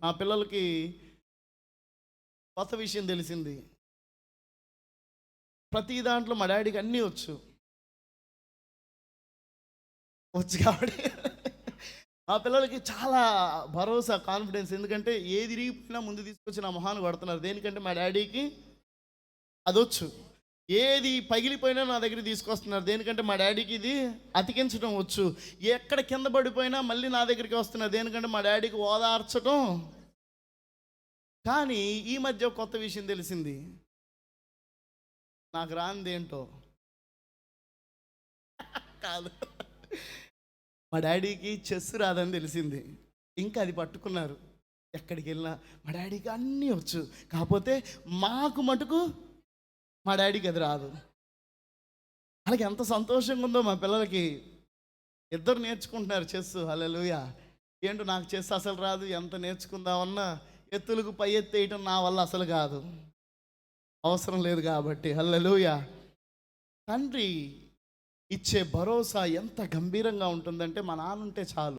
మా పిల్లలకి కొత్త విషయం తెలిసింది. ప్రతి దాంట్లో మా డాడీకి అన్నీ వచ్చు కాబట్టి మా పిల్లలకి చాలా భరోసా, కాన్ఫిడెన్స్. ఎందుకంటే ఏది ఇరిగిపోయినా ముందు తీసుకొచ్చి నా మొహాన్ని కొడుతున్నారు. దేనికంటే మా డాడీకి అదొచ్చు. ఏది పగిలిపోయినా నా దగ్గర తీసుకొస్తున్నారు. దేనికంటే మా డాడీకి ఇది అతికించడం వచ్చు. ఎక్కడ కింద పడిపోయినా మళ్ళీ నా దగ్గరికి వస్తున్నారు. దేనికంటే మా డాడీకి ఓదార్చడం. కానీ ఈ మధ్య ఒక కొత్త విషయం తెలిసింది. నాకు రానిదేంటో కాదు, మా డాడీకి చెస్ రాదని తెలిసింది. ఇంకా అది పట్టుకున్నారు. ఎక్కడికి వెళ్ళినా మా డాడీకి అన్నీ వచ్చు, కాకపోతే మాకు మటుకు మా డాడీకి అది రాదు. వాళ్ళకి ఎంత సంతోషంగా ఉందో మా పిల్లలకి. ఇద్దరు నేర్చుకుంటున్నారు చెస్. హల్లెలూయా. ఏంటో నాకు చెస్ అసలు రాదు. ఎంత నేర్చుకుందామన్నా ఎత్తులకు పై ఎత్తు వేయటం నా వల్ల అసలు కాదు, అవసరం లేదు కాబట్టి. హల్లెలూయా. తండ్రి ఇచ్చే భరోసా ఎంత గంభీరంగా ఉంటుందంటే, మా నాన్న ఉంటే చాలు.